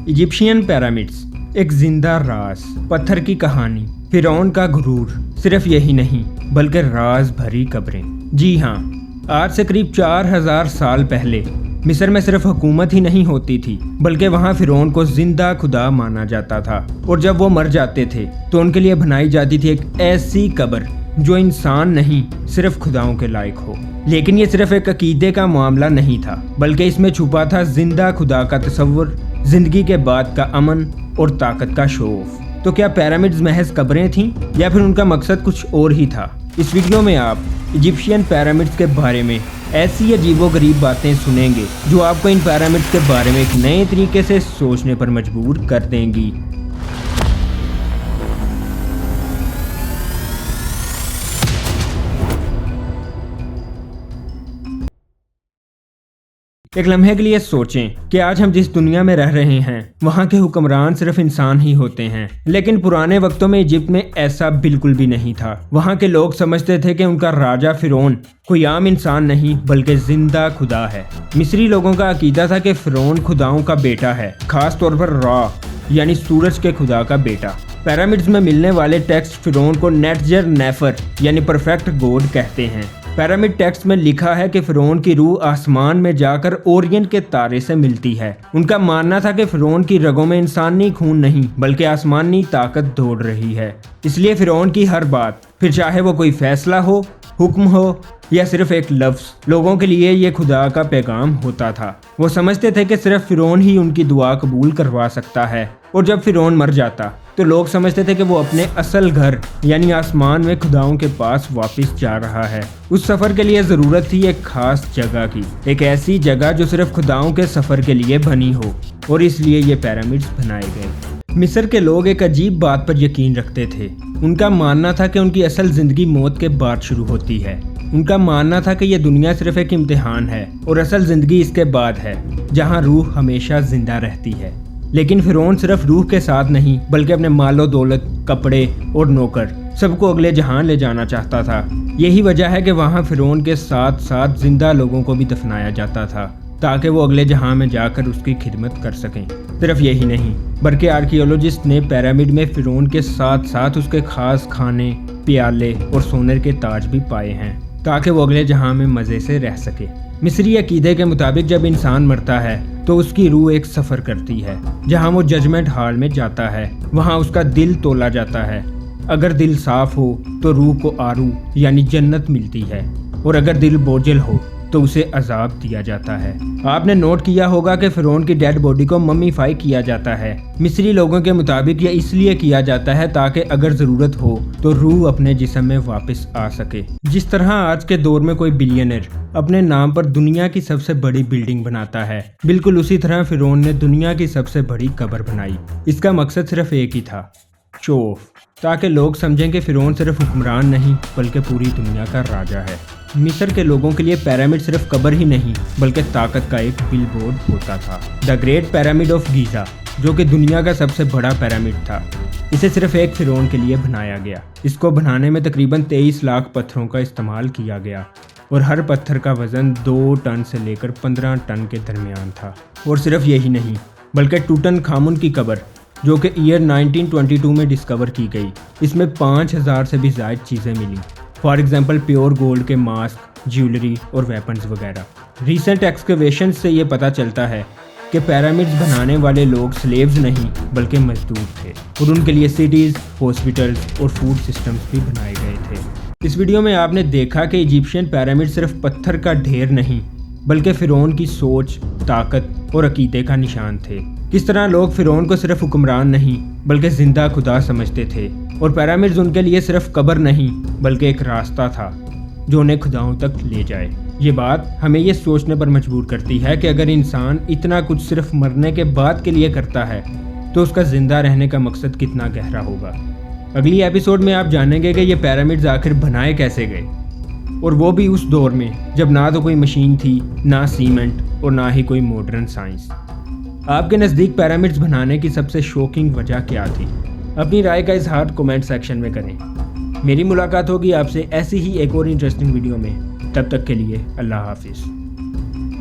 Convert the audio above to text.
Egyptian pyramids, एक जिंदा राज, पत्थर की कहानी, फिरौन का गुरूर, सिर्फ यही नहीं बल्कि राज भरी कब्रें। जी हाँ, आज से करीब 4000 साल पहले मिस्र में सिर्फ हुकूमत ही नहीं होती थी बल्कि वहाँ फिरौन को जिंदा खुदा माना जाता था। और जब वो मर जाते थे तो उनके लिए बनाई जाती थी एक ऐसी कब्र जो इंसान नहीं सिर्फ खुदाओं के लायक हो। लेकिन ये सिर्फ एक अकीदे का मामला नहीं था बल्कि इसमें छुपा था जिंदा खुदा का तस्वुर, जिंदगी के बाद का अमन और ताकत का शौफ। तो क्या पिरामिड्स महज कब्रें थीं या फिर उनका मकसद कुछ और ही था? इस वीडियो में आप इजिप्शियन पिरामिड्स के बारे में ऐसी अजीबोगरीब बातें सुनेंगे जो आपको इन पिरामिड्स के बारे में एक नए तरीके से सोचने पर मजबूर कर देंगी। एक लम्हे के लिए सोचें कि आज हम जिस दुनिया में रह रहे हैं वहाँ के हुक्मरान सिर्फ इंसान ही होते हैं, लेकिन पुराने वक्तों में इजिप्ट में ऐसा बिल्कुल भी नहीं था। वहाँ के लोग समझते थे कि उनका राजा फिरौन कोई आम इंसान नहीं बल्कि जिंदा खुदा है। मिस्री लोगों का अकीदा था कि फिरौन खुदाओं का बेटा है, खास तौर पर रा यानी सूरज के खुदा का बेटा। पिरामिड्स में मिलने वाले टेक्स्ट फिरौन को नेटजर नेफर यानी परफेक्ट गॉड कहते हैं। पिरामिड टेक्स्ट में लिखा है कि फिरौन की रूह आसमान में जाकर ओरियंट के तारे से मिलती है। उनका मानना था कि फिरौन की रगों में इंसानी खून नहीं बल्कि आसमानी ताकत दौड़ रही है। इसलिए फिरौन की हर बात, फिर चाहे वो कोई फैसला हो, हुक्म हो या सिर्फ एक लफ्ज़, लोगों के लिए ये खुदा का पैगाम होता था। वो समझते थे कि सिर्फ फिरौन ही उनकी दुआ कबूल करवा सकता है। और जब फिरौन मर जाता तो लोग समझते थे कि वो अपने असल घर यानी आसमान में खुदाओं के पास वापस जा रहा है। उस सफ़र के लिए ज़रूरत थी एक खास जगह की, एक ऐसी जगह जो सिर्फ खुदाओं के सफ़र के लिए बनी हो, और इसलिए ये पिरामिड्स बनाए गए। मिस्र के लोग एक अजीब बात पर यकीन रखते थे। उनका मानना था कि उनकी असल ज़िंदगी मौत के बाद शुरू होती है। उनका मानना था कि यह दुनिया सिर्फ एक इम्तिहान है और असल ज़िंदगी इसके बाद है, जहाँ रूह हमेशा ज़िंदा रहती है। लेकिन फिरौन सिर्फ रूह के साथ नहीं बल्कि अपने मालो दौलत, कपड़े और नौकर सबको अगले जहां ले जाना चाहता था। यही वजह है कि वहां फिरौन के साथ साथ जिंदा लोगों को भी दफनाया जाता था ताकि वो अगले जहां में जाकर उसकी खिदमत कर सकें। सिर्फ यही नहीं बल्कि आर्कियोलॉजिस्ट ने पिरामिड में फिरौन के साथ साथ उसके खास खाने, प्याले और सोने के ताज भी पाए हैं ताकि वो अगले जहां में मज़े से रह सके। मिस्री अकीदे के मुताबिक जब इंसान मरता है तो उसकी रूह एक सफ़र करती है जहां वो जजमेंट हॉल में जाता है। वहां उसका दिल तोला जाता है। अगर दिल साफ हो तो रूह को आरू यानी जन्नत मिलती है, और अगर दिल बोझल हो तो उसे अजाब दिया जाता है। आपने नोट किया होगा कि फिरौन की डेड बॉडी को मम्मीफाई किया जाता है। मिस्री लोगों के मुताबिक यह इसलिए किया जाता है ताकि अगर ज़रूरत हो तो रूह अपने जिस्म में वापस आ सके। जिस तरह आज के दौर में कोई बिलियनर अपने नाम पर दुनिया की सबसे बड़ी बिल्डिंग बनाता है, बिल्कुल उसी तरह फिरौन ने दुनिया की सबसे बड़ी कब्र बनाई। इसका मकसद सिर्फ एक ही था, शो ऑफ, ताकि लोग समझें कि फिरौन सिर्फ हुक्मरान नहीं बल्कि पूरी दुनिया का राजा है। मिस्र के लोगों के लिए पिरामिड सिर्फ कब्र ही नहीं बल्कि ताकत का एक बिलबोर्ड होता था। The great pyramid of Giza, जो कि दुनिया का सबसे बड़ा पिरामिड था, इसे सिर्फ एक फिरौन के लिए बनाया गया। इसको बनाने में तकरीबन 23 लाख पत्थरों का इस्तेमाल किया गया और हर पत्थर का वज़न 2 टन से लेकर 15 टन के दरमियान था। और सिर्फ यही नहीं बल्कि टूटनखामुन की कब्र, जो कि ईयर 1922 में डिस्कवर की गई, इसमें 5000 से भी ज़्यादा चीज़ें मिली। फॉर एग्जांपल प्योर गोल्ड के मास्क, ज्वेलरी और वेपन्स वगैरह। रीसेंट एक्सकवेशन से ये पता चलता है कि पिरामिड्स बनाने वाले लोग स्लेव्स नहीं बल्कि मजदूर थे, और उनके लिए सिटीज़, हॉस्पिटल्स और फूड सिस्टम्स भी बनाए गए थे। इस वीडियो में आपने देखा कि इजिप्शियन पिरामिड सिर्फ पत्थर का ढेर नहीं बल्कि फिरौन की सोच, ताकत और अकीदे का निशान थे। किस तरह लोग फिरौन को सिर्फ हुक्मरान नहीं बल्कि जिंदा खुदा समझते थे, और पिरामिड्स उनके लिए सिर्फ कब्र नहीं बल्कि एक रास्ता था जो उन्हें खुदाओं तक ले जाए। ये बात हमें ये सोचने पर मजबूर करती है कि अगर इंसान इतना कुछ सिर्फ मरने के बाद के लिए करता है तो उसका जिंदा रहने का मकसद कितना गहरा होगा। अगली एपिसोड में आप जानेंगे कि ये पिरामिड्स आखिर बनाए कैसे गए, और वो भी उस दौर में जब ना तो कोई मशीन थी, ना सीमेंट और ना ही कोई मॉडर्न साइंस। आपके नज़दीक पिरामिड्स बनाने की सबसे शॉकिंग वजह क्या थी? अपनी राय का इजहार कमेंट सेक्शन में करें। मेरी मुलाकात होगी आपसे ऐसी ही एक और इंटरेस्टिंग वीडियो में। तब तक के लिए अल्लाह हाफिज़।